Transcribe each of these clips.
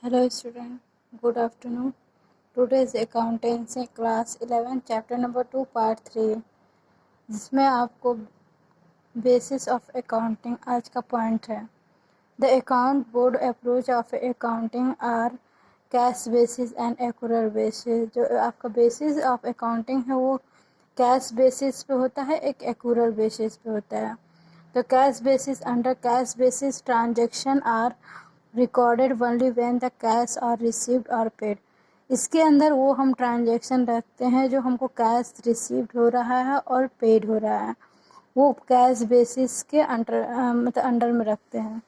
Hello student, good afternoon. Today's accountancy class 11 chapter number 2 part 3 जिसमें आपको basis of accounting आज का point है। The account board approach of accounting are cash basis and accrual basis. जो आपका basis of accounting है वो cash basis पे होता है, एक एक्यूरल बेसिस पे होता है। तो cash basis under cash basis transaction are recorded only when the cash are received और पेड। इसके अंदर वो हम ट्रांजेक्शन रखते हैं जो हमको कैश रिसीव्ड हो रहा है और पेड हो रहा है, वो कैश बेसिस के अंडर में रखते हैं।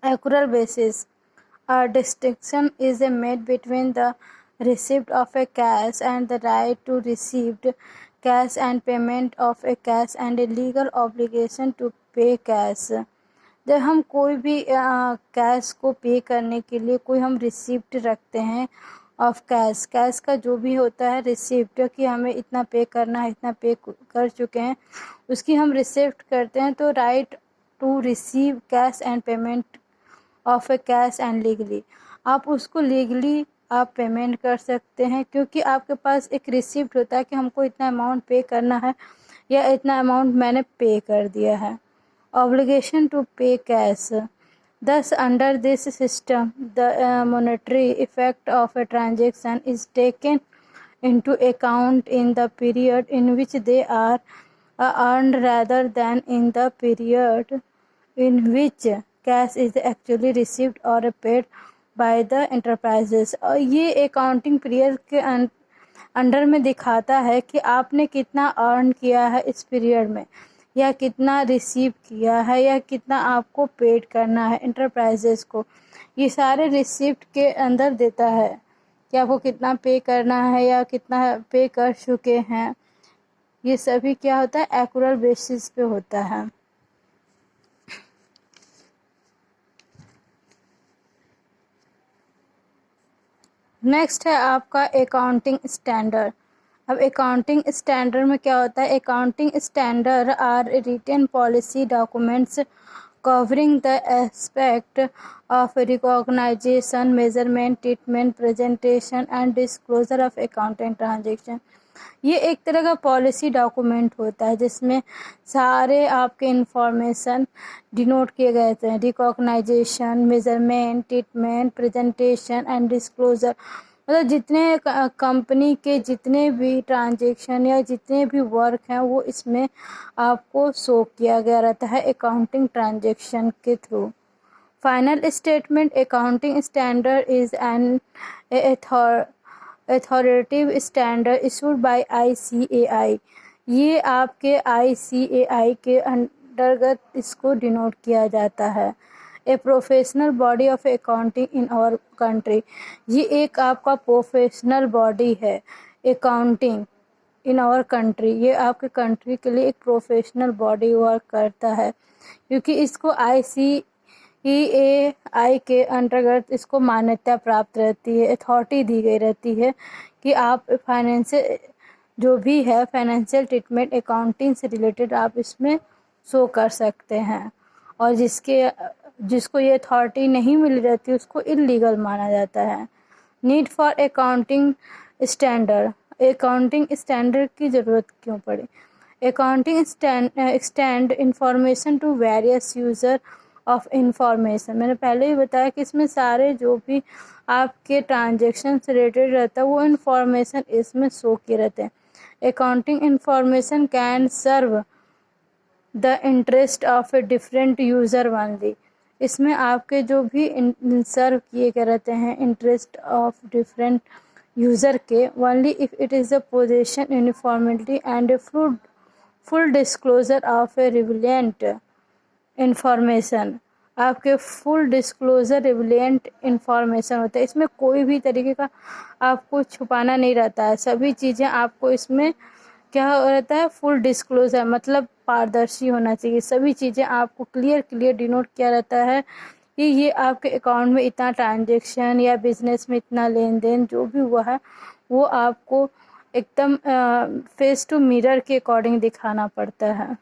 Accrual basis a distinction is made between the receipt of a cash and the right to received cash and payment of a cash and a legal obligation to pay cash। जब हम कोई भी cash को पे करने के लिए कोई हम रिसिप्ट रखते हैं ऑफ कैश, कैश का जो भी होता है रिसिप्ट कि हमें इतना पे करना है, इतना पे कर चुके हैं, उसकी हम रिसिप्ट करते हैं। तो right to receive cash and payment of a cash and legally, आप उसको लीगली आप पेमेंट कर सकते हैं क्योंकि आपके पास एक रिसिप्ट होता है कि हमको इतना अमाउंट पे करना है या इतना अमाउंट मैंने पे कर दिया है। ऑब्लिगेशन टू पे cash, thus under this system the monetary effect of a transaction is taken into account in the period in which they are earned rather than in the period in which cash is actually received or paid by the enterprises। और ये accounting period के under में दिखाता है कि आपने कितना earn किया है इस पीरियड में, या कितना रिसीव किया है, या कितना आपको पेड करना है इंटरप्राइजेस को। ये सारे रिसिप्ट के अंदर देता है कि आपको कितना पे करना है या कितना पे कर चुके हैं। ये सभी क्या होता है, एक्यूरल बेसिस पे होता है। नेक्स्ट है आपका अकाउंटिंग स्टैंडर्ड। अब अकाउंटिंग स्टैंडर्ड में क्या होता है, accounting standard are written policy documents covering the aspect of recognisation, measurement, treatment, presentation and disclosure of accounting transaction. ये एक तरह का पॉलिसी डॉक्यूमेंट होता है जिसमें सारे आपके इंफॉर्मेशन डिनोट किए गए थे, recognisation, measurement, treatment, presentation and disclosure. मतलब जितने कंपनी के जितने भी ट्रांजेक्शन या जितने भी वर्क हैं वो इसमें आपको शो किया गया रहता है अकाउंटिंग ट्रांजेक्शन के through. Final statement, accounting standard is an authoritative standard issued by ICAI। ये आपके ICAI के अंतर्गत इसको डिनोट किया जाता है। A professional body of accounting in our country, ये एक आपका प्रोफेशनल बॉडी है अकाउंटिंग इन आवर कंट्री। ये आपके कंट्री के लिए एक प्रोफेशनल बॉडी वर्क करता है क्योंकि इसको ICAI के अंतर्गत इसको मान्यता प्राप्त रहती है, अथॉरिटी दी गई रहती है कि आप फाइनेंशियल जो भी है फाइनेंशियल ट्रीटमेंट अकाउंटिंग से रिलेटेड आप इसमें शो कर सकते हैं। और जिसको ये अथॉरिटी नहीं मिल रहती उसको इलीगल माना जाता है। Need for accounting standard, accounting standard की ज़रूरत क्यों पड़ी। Accounting extend information to various user of information. मैंने पहले ही बताया कि इसमें सारे जो भी आपके ट्रांजेक्शन से रिलेटेड रहता है वो इंफॉर्मेशन इसमें शो किए रहते हैं। Accounting information can serve the interest of a different user only. इसमें आपके जो भी सर्व किए गए रहते हैं इंटरेस्ट ऑफ डिफरेंट यूज़र के, only if it is a position uniformity and a full disclosure of a relevant information. आपके फुल डिस्क्लोजर रिलेवेंट इंफॉर्मेशन होता है, इसमें कोई भी तरीके का आपको छुपाना नहीं रहता है, सभी चीज़ें आपको इसमें क्या रहता है, फुल डिस्क्लोजर मतलब पारदर्शी होना चाहिए। सभी चीज़ें आपको क्लियर डिनोट किया रहता है कि ये आपके अकाउंट में इतना ट्रांजेक्शन या बिजनेस में इतना लेन देन जो भी हुआ है वो आपको एकदम फेस टू मिरर के अकॉर्डिंग दिखाना पड़ता है।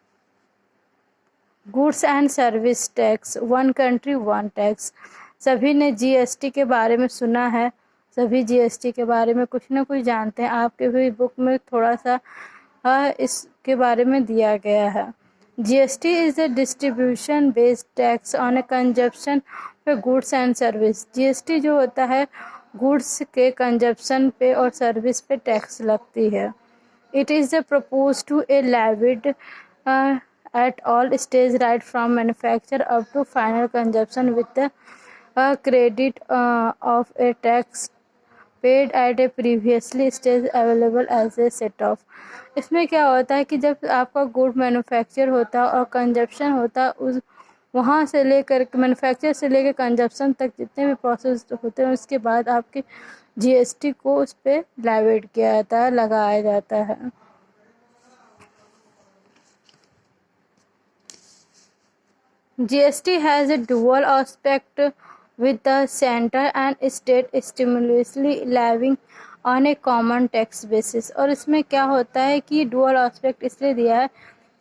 Goods and service tax, one country one tax. सभी ने जीएसटी के बारे में सुना है, सभी जीएसटी के बारे में कुछ ना कुछ जानते हैं। आपके भी बुक में थोड़ा सा इसके बारे में दिया गया है। GST is a distribution based tax on A consumption पे गुड्स एंड सर्विस। जीएसटी जो होता है गुड्स के कंजप्शन पे और सर्विस पे टैक्स लगती है। It is proposed to a levied at all stages right from manufacture up to final consumption with the credit of a tax paid at a previously stage available as a set off। इसमें क्या होता है कि जब आपका good manufacture होता है और कंजप्शन होता है, उस वहाँ से लेकर मैन्युफैक्चर से लेकर कंजप्शन तक जितने भी प्रोसेस होते हैं उसके बाद आपके जीएसटी को उस पर लेविड किया जाता है, लगाया जाता है। GST has a dual aspect with the center and state stimulously levying on a common tax basis। और इसमें क्या होता है कि डुअल एस्पेक्ट इसलिए दिया है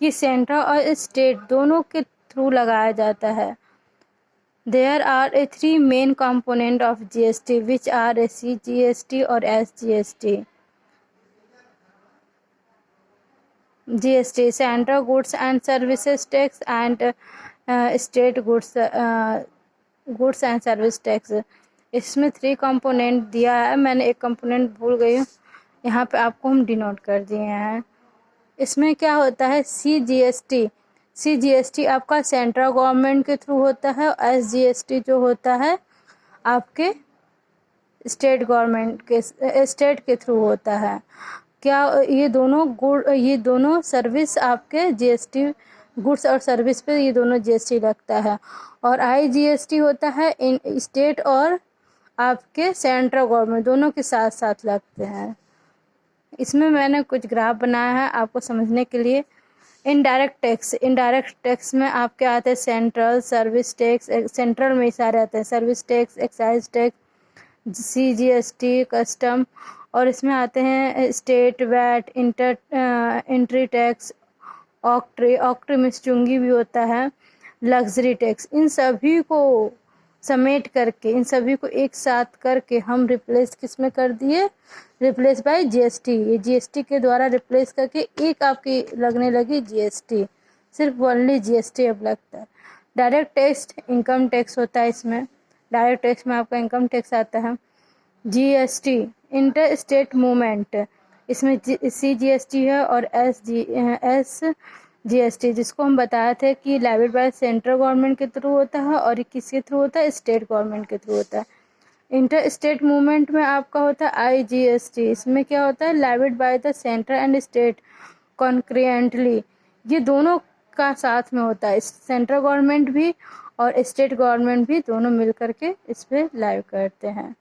कि सेंटर और स्टेट दोनों के थ्रू लगाया जाता है। There are three main components of GST which are CGST और SGST। GST Central Goods and Services Tax and State Goods and Service Tax। इसमें 3 कंपोनेंट दिया है, मैंने एक कंपोनेंट भूल गई हूँ, यहाँ पे आपको हम डिनोट कर दिए हैं। इसमें क्या होता है CGST आपका सेंट्रल गवर्नमेंट के थ्रू होता है और SGST जो होता है आपके स्टेट गवर्नमेंट के स्टेट के थ्रू होता है। क्या ये दोनों सर्विस आपके जीएसटी गुड्स और सर्विस पे ये दोनों जीएसटी लगता है। और IGST होता है इन स्टेट और आपके सेंट्रल गवर्नमेंट दोनों के साथ साथ लगते हैं। इसमें मैंने कुछ ग्राफ बनाया है आपको समझने के लिए। इनडायरेक्ट टैक्स में आपके आते हैं सेंट्रल सर्विस टैक्स, सेंट्रल में सारे आते हैं service tax, excise tax, CGST, custom, और इसमें आते हैं स्टेट वैट, एंट्री टैक्स, ऑक्ट्री में चुंगी भी होता है, लग्जरी टैक्स। इन सभी को समेट करके, इन सभी को एक साथ करके हम रिप्लेस किस में कर दिए, रिप्लेस बाय जीएसटी। ये जीएसटी के द्वारा रिप्लेस करके एक आपकी लगने लगी जीएसटी, सिर्फ ओनली जीएसटी अब लगता है। डायरेक्ट टैक्स इनकम टैक्स होता है, इसमें डायरेक्ट टैक्स में आपका इनकम टैक्स आता है। जीएसटी इंटर स्टेट मूवमेंट, इसमें CGST है और SGST जिसको हम बताए थे कि लेविड बाय सेंट्रल गवर्नमेंट के थ्रू होता है और किसके थ्रू होता है, स्टेट गवर्नमेंट के थ्रू होता है। इंटर स्टेट मूवमेंट में आपका होता है IGST, इसमें क्या होता है levied by the centre and state concurrently. ये दोनों का साथ में होता है, सेंट्रल गवर्नमेंट भी और स्टेट गवर्नमेंट भी दोनों मिल करके इस पर लाइव करते हैं।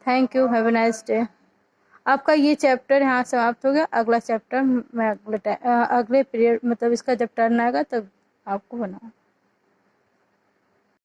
Thank you, have a nice day. आपका ये चैप्टर यहाँ समाप्त हो गया। अगला चैप्टर मैं अगले पीरियड मतलब इसका जब टर्न आएगा तब आपको बनाना।